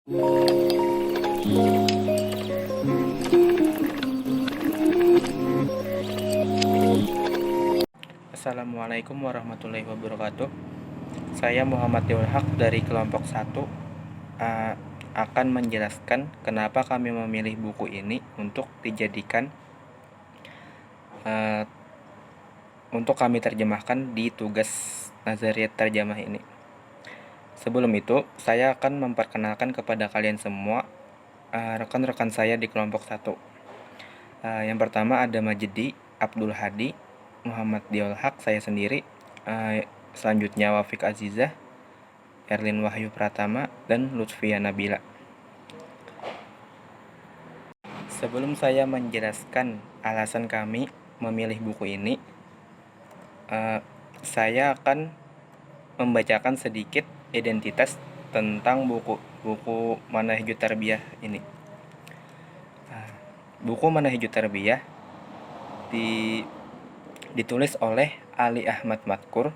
Assalamualaikum warahmatullahi wabarakatuh. Saya Muhammad Deul Haq dari kelompok 1 akan menjelaskan kenapa kami memilih buku ini untuk dijadikan untuk kami terjemahkan di tugas Nazariyat Terjemah ini. Sebelum itu, saya akan memperkenalkan kepada kalian semua rekan-rekan saya di kelompok 1. Yang pertama ada Majdi, Abdul Hadi, Muhammad Deul Haq, saya sendiri. Selanjutnya Wafik Azizah, Erlin Wahyu Pratama, dan Lutfia Nabila. Sebelum saya menjelaskan alasan kami memilih buku ini, saya akan membacakan sedikit identitas tentang buku Manahijut Tarbiyah ini. Buku Manahijut Tarbiyah ditulis oleh Ali Ahmad Madkur,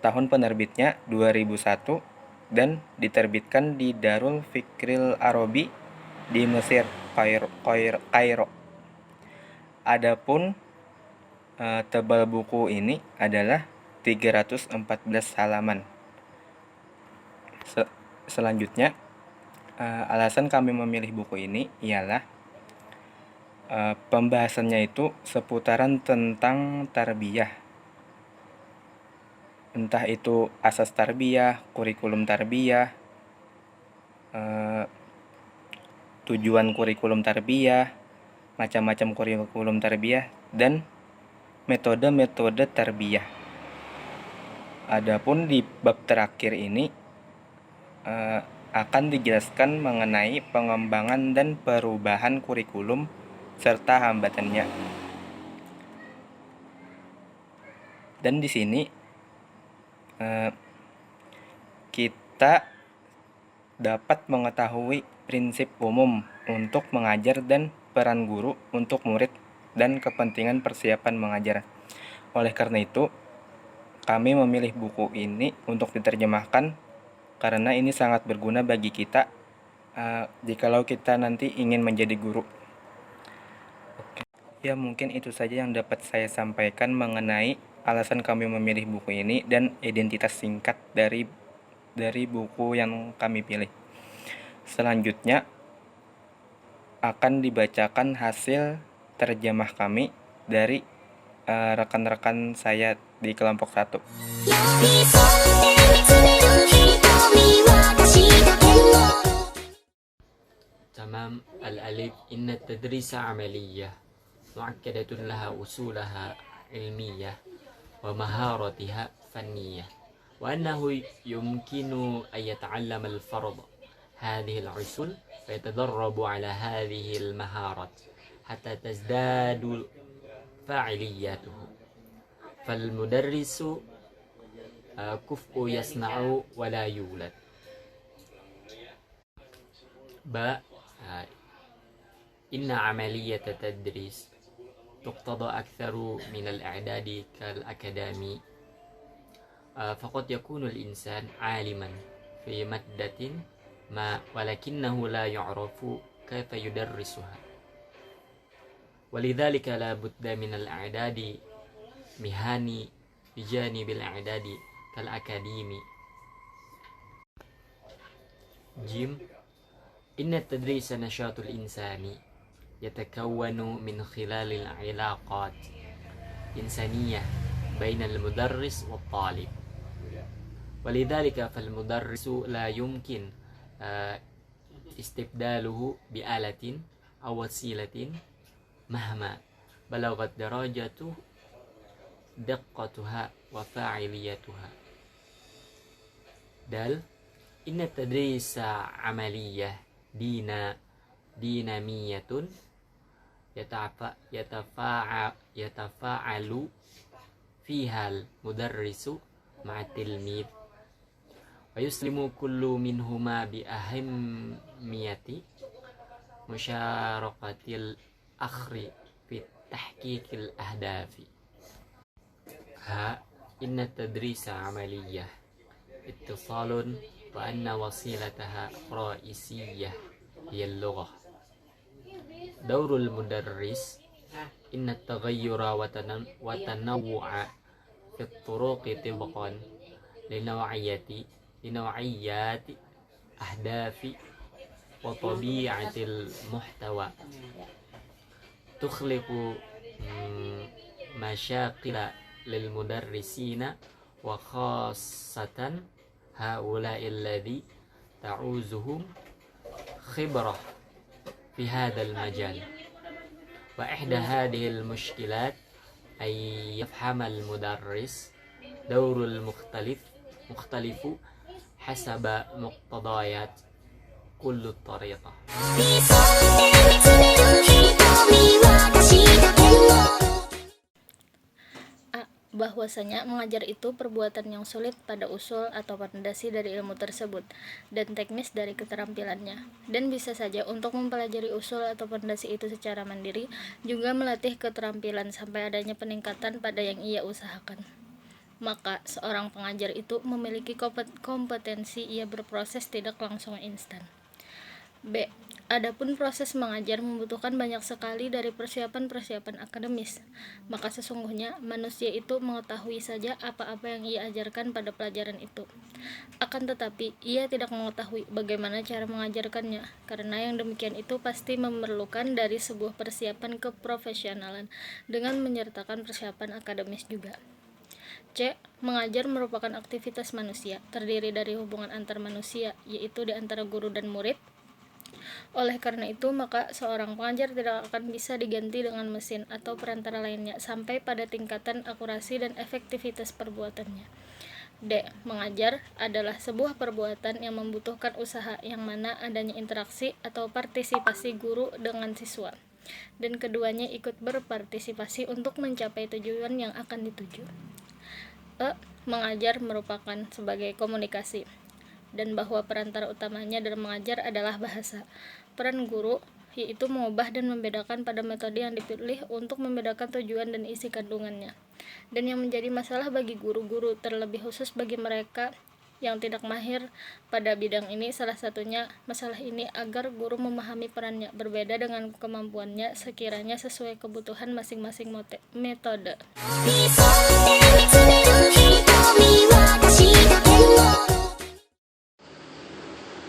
tahun penerbitnya 2001 dan diterbitkan di Darul Fikril Arabi di Mesir, Kairo. Adapun tebal buku ini adalah 314 halaman. Selanjutnya, alasan kami memilih buku ini ialah pembahasannya itu seputaran tentang tarbiyah. Entah itu asas tarbiyah, kurikulum tarbiyah, tujuan kurikulum tarbiyah, macam-macam kurikulum tarbiyah, dan metode-metode tarbiyah. Adapun di bab terakhir ini akan dijelaskan mengenai pengembangan dan perubahan kurikulum serta hambatannya. Dan di sini kita dapat mengetahui prinsip umum untuk mengajar dan peran guru untuk murid dan kepentingan persiapan mengajar. Oleh karena itu, kami memilih buku ini untuk diterjemahkan karena ini sangat berguna bagi kita jikalau kita nanti ingin menjadi guru. Oke. Ya, mungkin itu saja yang dapat saya sampaikan mengenai alasan kami memilih buku ini dan identitas singkat dari buku yang kami pilih. Selanjutnya akan dibacakan hasil terjemah kami dari rekan-rekan saya di kelompok 1. تمام. الألف إن التدريس عملية مؤكدة لها أصولها علمية ومهاراتها فنية، وأنه يمكن أن يتعلم الفرد هذه الأصول ويتدرب على هذه المهارات حتى تزداد فاعليته. فالمدرس كفء يصنع ولا يولد. إن عملية التدريس تقتضى أكثر من الإعداد كالأكاديمي، فقد يكون الإنسان عالما في مادة ما ولكنه لا يعرف كيف يدرسها، ولذلك لا بد من الإعداد مهني بجانب الإعداد كالأكاديمي. جيم إن التدريس نشاط الإنسان يتكون من خلال العلاقات إنسانية بين المدرس والطالب، ولذلك فالمدرس لا يمكن استبداله بآلة أو وسيلة مهما بلغت درجة دقتها وفاعليتها. دال إن التدريس عملية دينامية يتفاعل فيها المدرس مع التلميذ، ويسلم كل منهما بأهمية مشاركة الآخر في تحقيق الأهداف. إن التدريس عملية اتصال وأن وسيلتها رئيسية هي اللغة. دور المدرس إن التغير وتنوع في الطرق طبقا لنوعيات أهداف وطبيعة المحتوى تخلق مشاكل للمدرسين وخاصة هؤلاء الذي تعوزهم خبرة في هذا المجال. وإحدى هذه المشكلات أن يفهم المدرس دور المختلف حسب مقتضيات كل الطريقة. Bahwasanya mengajar itu perbuatan yang sulit pada usul atau fondasi dari ilmu tersebut dan teknis dari keterampilannya, dan bisa saja untuk mempelajari usul atau fondasi itu secara mandiri juga melatih keterampilan sampai adanya peningkatan pada yang ia usahakan. Maka seorang pengajar itu memiliki kompetensi ia berproses tidak langsung instan. B. Adapun proses mengajar membutuhkan banyak sekali dari persiapan-persiapan akademis, maka sesungguhnya manusia itu mengetahui saja apa-apa yang ia ajarkan pada pelajaran itu. Akan tetapi, ia tidak mengetahui bagaimana cara mengajarkannya, karena yang demikian itu pasti memerlukan dari sebuah persiapan keprofesionalan dengan menyertakan persiapan akademis juga. C. Mengajar merupakan aktivitas manusia, terdiri dari hubungan antar manusia, yaitu di antara guru dan murid. Oleh karena itu, maka seorang pengajar tidak akan bisa diganti dengan mesin atau perantara lainnya sampai pada tingkatan akurasi dan efektivitas perbuatannya. D. Mengajar adalah sebuah perbuatan yang membutuhkan usaha yang mana adanya interaksi atau partisipasi guru dengan siswa, dan keduanya ikut berpartisipasi untuk mencapai tujuan yang akan dituju. E. Mengajar merupakan sebagai komunikasi, dan bahwa perantara utamanya dalam mengajar adalah bahasa. Peran guru yaitu mengubah dan membedakan pada metode yang dipilih untuk membedakan tujuan dan isi kandungannya. Dan yang menjadi masalah bagi guru-guru, terlebih khusus bagi mereka yang tidak mahir pada bidang ini, salah satunya masalah ini agar guru memahami perannya berbeda dengan kemampuannya sekiranya sesuai kebutuhan masing-masing metode.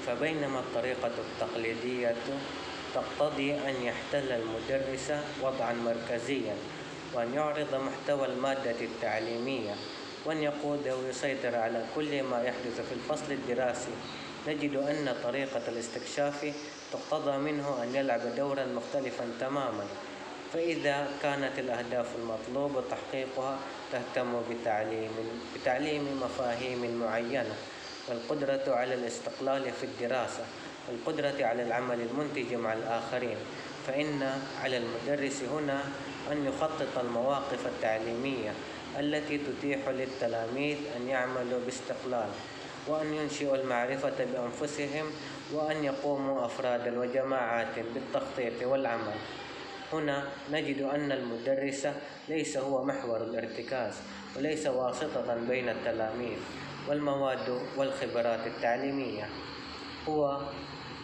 فبينما الطريقة التقليدية تقتضي أن يحتل المدرس وضعا مركزيا وأن يعرض محتوى المادة التعليمية وأن يقود ويسيطر على كل ما يحدث في الفصل الدراسي، نجد أن طريقة الاستكشاف تقتضى منه أن يلعب دورا مختلفا تماما. فإذا كانت الأهداف المطلوب تحقيقها تهتم بتعليم مفاهيم معينة، والقدرة على الاستقلال في الدراسة، والقدرة على العمل المنتج مع الآخرين، فإن على المدرس هنا أن يخطط المواقف التعليمية التي تتيح للتلاميذ أن يعملوا باستقلال، وأن ينشئوا المعرفة بأنفسهم، وأن يقوموا أفرادا وجماعات بالتخطيط والعمل. هنا نجد أن المدرس ليس هو محور الارتكاز، وليس واسطة بين التلاميذ والمواد والخبرات التعليمية. هو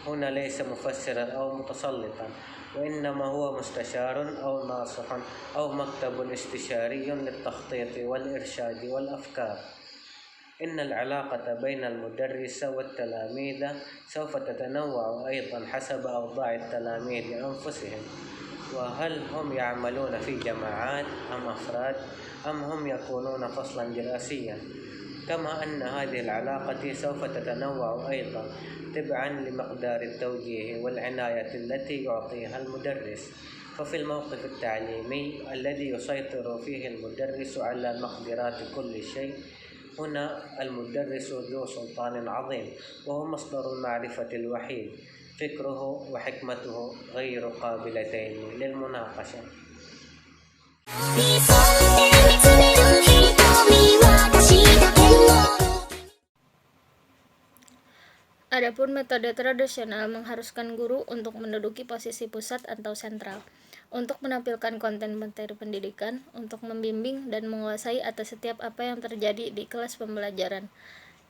هنا ليس مفسرا أو متسلطا، وإنما هو مستشار أو ناصح أو مكتب استشاري للتخطيط والإرشاد والأفكار. إن العلاقة بين المدرس والتلاميذ سوف تتنوع أيضا حسب أوضاع التلاميذ أنفسهم، وهل هم يعملون في جماعات أم أفراد، أم هم يكونون فصلا دراسيا. كما أن هذه العلاقة سوف تتنوع أيضا تبعا لمقدار التوجيه والعناية التي يعطيها المدرس. ففي الموقف التعليمي الذي يسيطر فيه المدرس على مقدرات كل شيء، هنا المدرس ذو سلطان عظيم، وهو مصدر المعرفة الوحيد. فكره وحكمته غير قابلتين للمناقشة. Adapun metode tradisional mengharuskan guru untuk menduduki posisi pusat atau sentral, untuk menampilkan konten materi pendidikan, untuk membimbing dan menguasai atas setiap apa yang terjadi di kelas pembelajaran.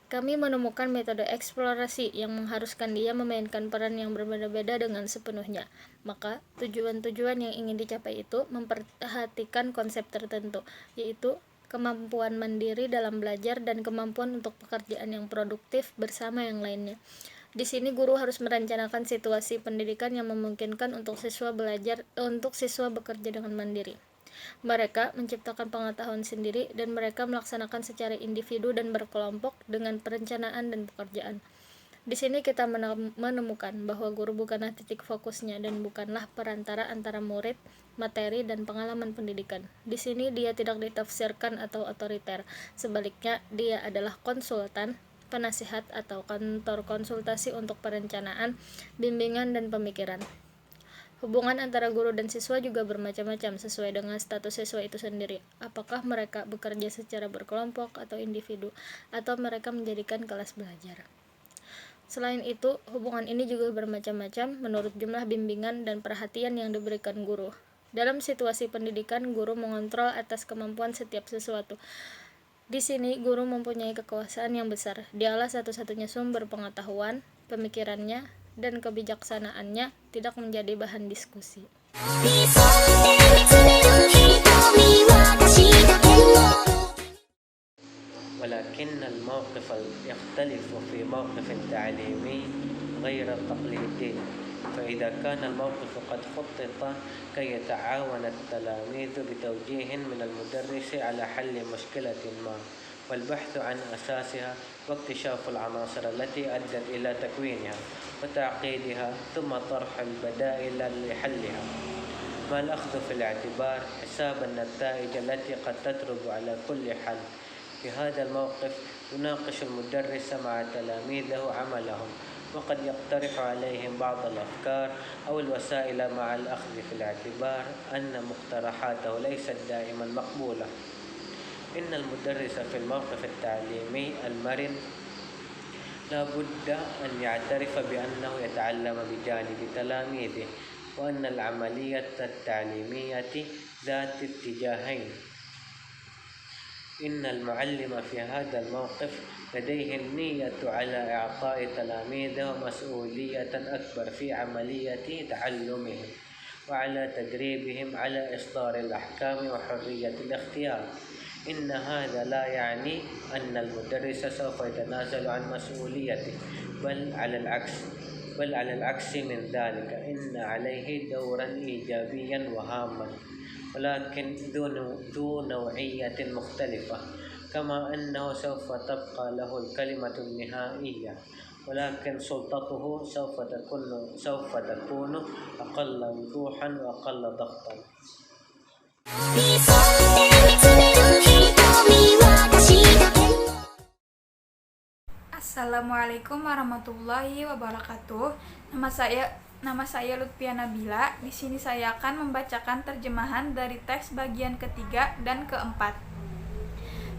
Kami menemukan metode eksplorasi yang mengharuskan dia memainkan peran yang berbeda-beda dengan sepenuhnya. Maka, tujuan-tujuan yang ingin dicapai itu memperhatikan konsep tertentu, yaitu kemampuan mandiri dalam belajar dan kemampuan untuk pekerjaan yang produktif bersama yang lainnya. Di sini guru harus merencanakan situasi pendidikan yang memungkinkan untuk siswa bekerja dengan mandiri. Mereka menciptakan pengetahuan sendiri dan mereka melaksanakan secara individu dan berkelompok dengan perencanaan dan pekerjaan. Di sini kita menemukan bahwa guru bukanlah titik fokusnya dan bukanlah perantara antara murid, materi, dan pengalaman pendidikan. Di sini dia tidak ditafsirkan atau otoriter. Sebaliknya, dia adalah konsultan, penasihat, atau kantor konsultasi untuk perencanaan, bimbingan, dan pemikiran. Hubungan antara guru dan siswa juga bermacam-macam sesuai dengan status siswa itu sendiri. Apakah mereka bekerja secara berkelompok atau individu, atau mereka menjadikan kelas belajar. Selain itu, hubungan ini juga bermacam-macam menurut jumlah bimbingan dan perhatian yang diberikan guru. Dalam situasi pendidikan, guru mengontrol atas kemampuan setiap sesuatu. Di sini, guru mempunyai kekuasaan yang besar. Dialah satu-satunya sumber pengetahuan, pemikirannya, dan kebijaksanaannya tidak menjadi bahan diskusi. ولكن الموقف يختلف في موقف تعليمي غير التقليدي، فإذا كان الموقف قد خطط كي يتعاون التلاميذ بتوجيه من المدرس على حل مشكلة ما والبحث عن أساسها واكتشاف العناصر التي أدت إلى تكوينها وتعقيدها ثم طرح البدائل لحلها، مع الأخذ في الاعتبار حساب النتائج التي قد تترب على كل حل. في هذا الموقف يناقش المدرس مع تلاميذه عملهم، وقد يقترح عليهم بعض الأفكار أو الوسائل مع الأخذ في الاعتبار أن مقترحاته ليست دائما مقبولة. إن المدرس في الموقف التعليمي المرن لا بد أن يعترف بأنه يتعلم بجانب تلاميذه، وأن العملية التعليمية ذات اتجاهين. إن المعلم في هذا الموقف لديه النية على إعطاء تلاميذه مسؤولية أكبر في عملية تعلمهم وعلى تدريبهم على إصدار الأحكام وحرية الاختيار. إن هذا لا يعني أن المدرس سوف يتنازل عن مسؤوليته، بل على العكس من ذلك، إن عليه دورا إيجابيا وهاما، ولكن ذو نوعية مختلفة، كما أنه سوف تبقى له الكلمة النهائية، ولكن سلطته سوف تكون أقل وضوحا وأقل ضغطا. Assalamualaikum warahmatullahi wabarakatuh. Nama saya Lutfia Nabila. Di sini saya akan membacakan terjemahan dari teks bagian ketiga dan keempat.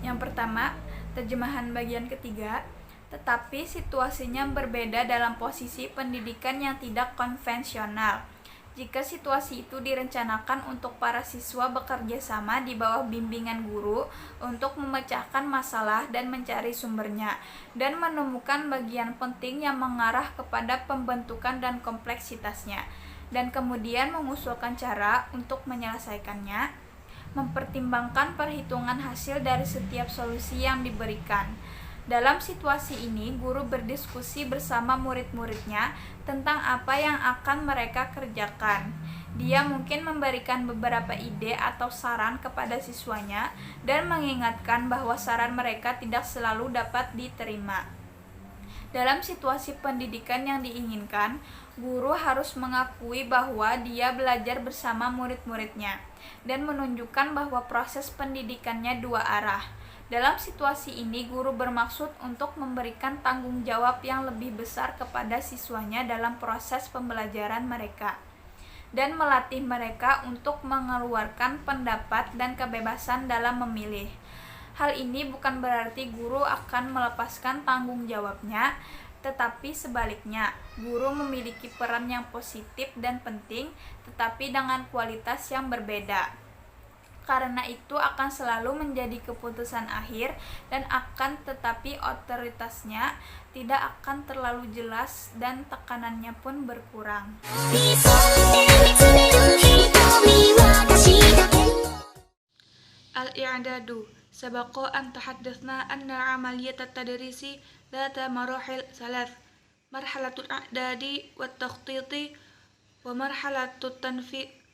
Yang pertama, terjemahan bagian ketiga. Tetapi situasinya berbeda dalam posisi pendidikan yang tidak konvensional. Jika situasi itu direncanakan untuk para siswa bekerja sama di bawah bimbingan guru untuk memecahkan masalah dan mencari sumbernya, dan menemukan bagian penting yang mengarah kepada pembentukan dan kompleksitasnya, dan kemudian mengusulkan cara untuk menyelesaikannya, mempertimbangkan perhitungan hasil dari setiap solusi yang diberikan. Dalam situasi ini, guru berdiskusi bersama murid-muridnya tentang apa yang akan mereka kerjakan. Dia mungkin memberikan beberapa ide atau saran kepada siswanya dan mengingatkan bahwa saran mereka tidak selalu dapat diterima. Dalam situasi pendidikan yang diinginkan, guru harus mengakui bahwa dia belajar bersama murid-muridnya dan menunjukkan bahwa proses pendidikannya dua arah. Dalam situasi ini, guru bermaksud untuk memberikan tanggung jawab yang lebih besar kepada siswanya dalam proses pembelajaran mereka, dan melatih mereka untuk mengeluarkan pendapat dan kebebasan dalam memilih. Hal ini bukan berarti guru akan melepaskan tanggung jawabnya, tetapi sebaliknya, guru memiliki peran yang positif dan penting, tetapi dengan kualitas yang berbeda. karena itu akan selalu menjadi keputusan akhir dan akan tetapi otoritasnya tidak akan terlalu jelas dan tekanannya pun berkurang. Al-i'dadu sabaqa an tahaddatsna anna amaliyat at-tadrisi ذات مراحل ثلاث مرحلة الإعداد والتخطيط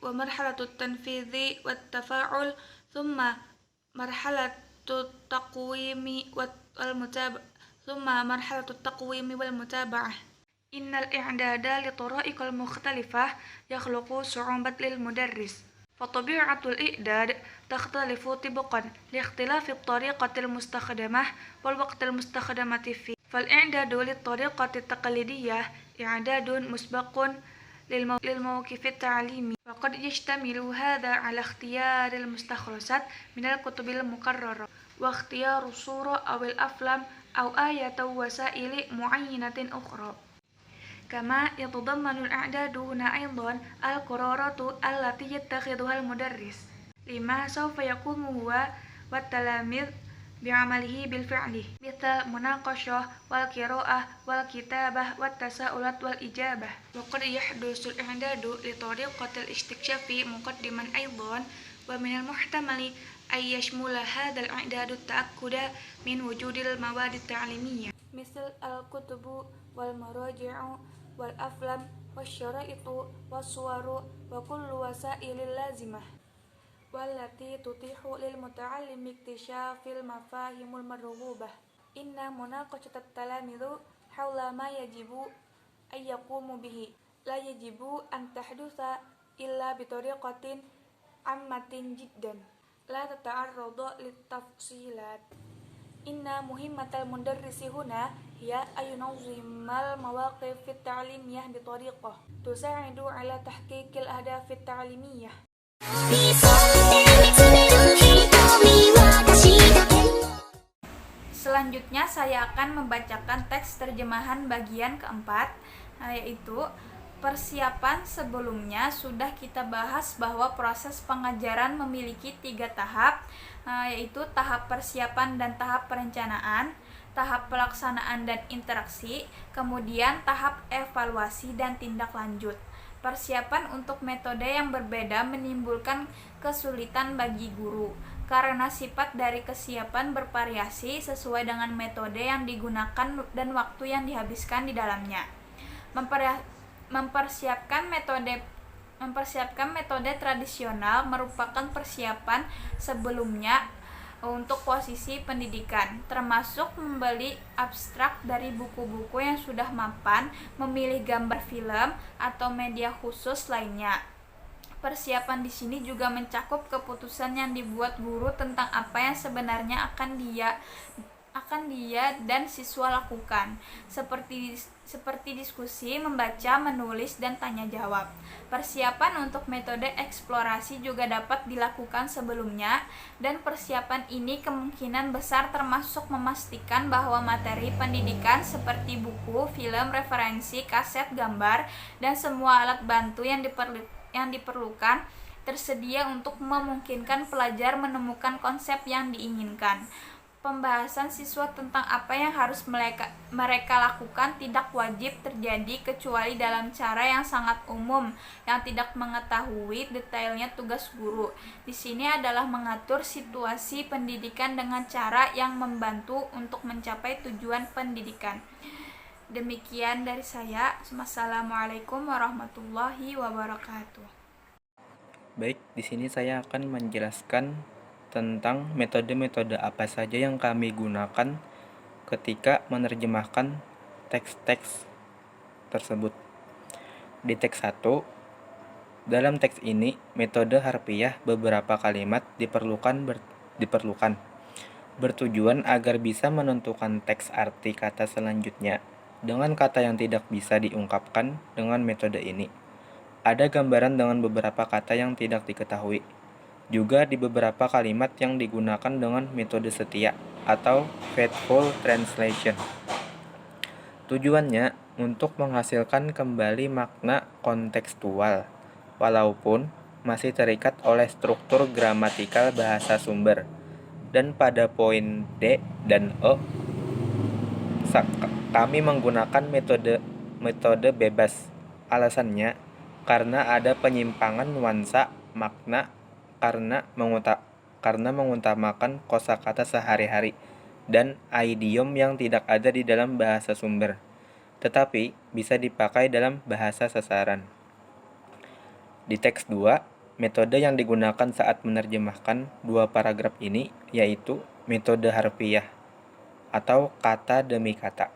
ومرحلة التنفيذ والتفاعل ثم مرحلة التقويم والمتابعة إن الإعداد لطرائق المختلفة يخلق صعوبة للمدرس فطبيعة الإعداد تختلف طبقا لاختلاف الطريقة المستخدمة والوقت المستخدمة فيه فالإعداد للطريقة التقليدية إعداد مسبق للموقف التعليمي وقد يشتمل هذا على اختيار المستخلصات من الكتب المقررة واختيار الصورة أو الأفلام أو آية وسائل معينة أخرى كما يتضمن الإعداد هنا أيضا القرارات التي يتخذها المدرس لما سوف يقوم هو والتلاميذ بعمله بالفعل مثل المناقشة والقراءة والكتابة والتساؤلات والإجابة وقد يحدث الإعداد لطريقة الاستكشاف مقدما أيضا ومن المحتمل أن يشمل هذا الإعداد التأكد من وجود المواد التعليمية مثل الكتب والمراجع والأفلام والشرائط والصور وكل وسائل اللازمة والتي تتيح للمتعلم اكتشاف المفاهيم المرغوبة إن مناقشة التلاميذ حول ما يجب أن يقوموا به لا يجب أن تحدث إلا بطريقة عامة جدا لا تتعرض للتفصيلات إن مهمة المدرس هنا هي أن ينظم المواقف التعليمية بطريقة تساعد على تحقيق الأهداف التعليمية. Selanjutnya saya akan membacakan teks terjemahan bagian keempat, yaitu persiapan. Sebelumnya sudah kita bahas bahwa proses pengajaran memiliki 3 tahap, yaitu tahap persiapan dan tahap perencanaan, tahap pelaksanaan dan interaksi, kemudian tahap evaluasi dan tindak lanjut. Persiapan untuk metode yang berbeda menimbulkan kesulitan bagi guru, karena sifat dari kesiapan bervariasi sesuai dengan metode yang digunakan dan waktu yang dihabiskan di dalamnya. Mempersiapkan metode tradisional merupakan persiapan sebelumnya untuk posisi pendidikan, termasuk membeli abstrak dari buku-buku yang sudah mapan, memilih gambar film atau media khusus lainnya. Persiapan di sini juga mencakup keputusan yang dibuat guru tentang apa yang sebenarnya akan dia dan siswa lakukan, seperti diskusi, membaca, menulis, dan tanya jawab. Persiapan untuk metode eksplorasi juga dapat dilakukan sebelumnya, dan persiapan ini kemungkinan besar termasuk memastikan bahwa materi pendidikan seperti buku, film, referensi, kaset, gambar, dan semua alat bantu yang diperlukan tersedia untuk memungkinkan pelajar menemukan konsep yang diinginkan. Pembahasan siswa tentang apa yang harus mereka lakukan tidak wajib terjadi kecuali dalam cara yang sangat umum yang tidak mengetahui detailnya tugas guru. Di sini adalah mengatur situasi pendidikan dengan cara yang membantu untuk mencapai tujuan pendidikan. Demikian dari saya. Wassalamualaikum warahmatullahi wabarakatuh. Baik, di sini saya akan menjelaskan tentang metode-metode apa saja yang kami gunakan ketika menerjemahkan teks-teks tersebut. Di teks 1, dalam teks ini metode harfiah beberapa kalimat diperlukan bertujuan agar bisa menentukan teks arti kata selanjutnya dengan kata yang tidak bisa diungkapkan dengan metode ini. Ada gambaran dengan beberapa kata yang tidak diketahui. Juga di beberapa kalimat yang digunakan dengan metode setia atau faithful translation. Tujuannya untuk menghasilkan kembali makna kontekstual, walaupun masih terikat oleh struktur gramatikal bahasa sumber. Dan pada poin D dan E, kami menggunakan metode bebas. Alasannya, karena ada penyimpangan nuansa makna karena mengutamakan kosakata sehari-hari dan idiom yang tidak ada di dalam bahasa sumber, tetapi bisa dipakai dalam bahasa sasaran. Di teks 2, metode yang digunakan saat menerjemahkan dua paragraf ini yaitu metode harfiah atau kata demi kata.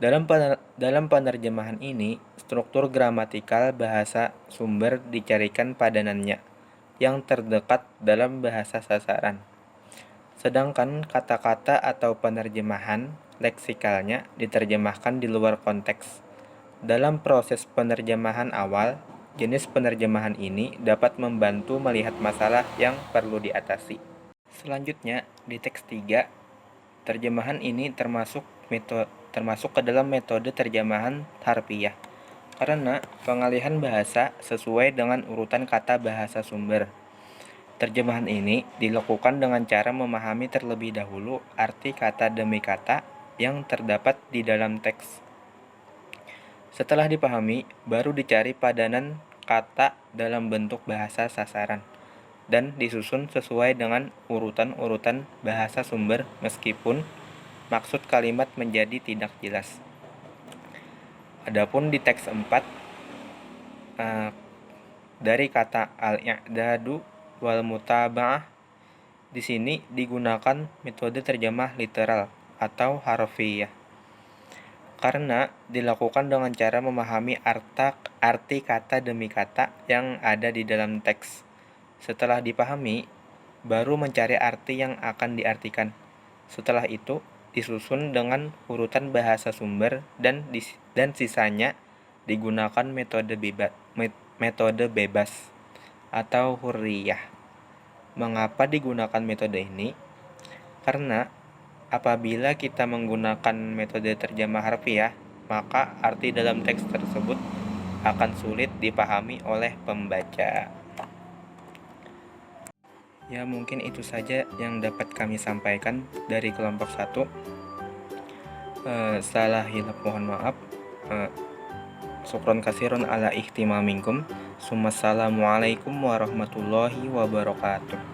Dalam penerjemahan ini, struktur gramatikal bahasa sumber dicarikan padanannya yang terdekat dalam bahasa sasaran. Sedangkan kata-kata atau penerjemahan leksikalnya diterjemahkan di luar konteks. Dalam proses penerjemahan awal, jenis penerjemahan ini dapat membantu melihat masalah yang perlu diatasi. Selanjutnya, di teks 3, terjemahan ini termasuk ke dalam metode terjemahan harfiah karena pengalihan bahasa sesuai dengan urutan kata bahasa sumber. Terjemahan ini dilakukan dengan cara memahami terlebih dahulu arti kata demi kata yang terdapat di dalam teks. Setelah dipahami, baru dicari padanan kata dalam bentuk bahasa sasaran dan disusun sesuai dengan urutan-urutan bahasa sumber meskipun maksud kalimat menjadi tidak jelas. Adapun di teks 4, dari kata al-i'dadu wal mutaba'ah, di sini digunakan metode terjemah literal atau harfiah karena dilakukan dengan cara memahami arti kata demi kata yang ada di dalam teks. Setelah dipahami, baru mencari arti yang akan diartikan. Setelah itu, disusun dengan urutan bahasa sumber dan sisanya digunakan metode bebas atau hurriyah. Mengapa digunakan metode ini? Karena apabila kita menggunakan metode terjemah harfiah, maka arti dalam teks tersebut akan sulit dipahami oleh pembaca. Ya, mungkin itu saja yang dapat kami sampaikan dari kelompok 1. Salah hilaf mohon maaf. Syukron kasirun ala ihtimaminkum. Assalamualaikum warahmatullahi wabarakatuh.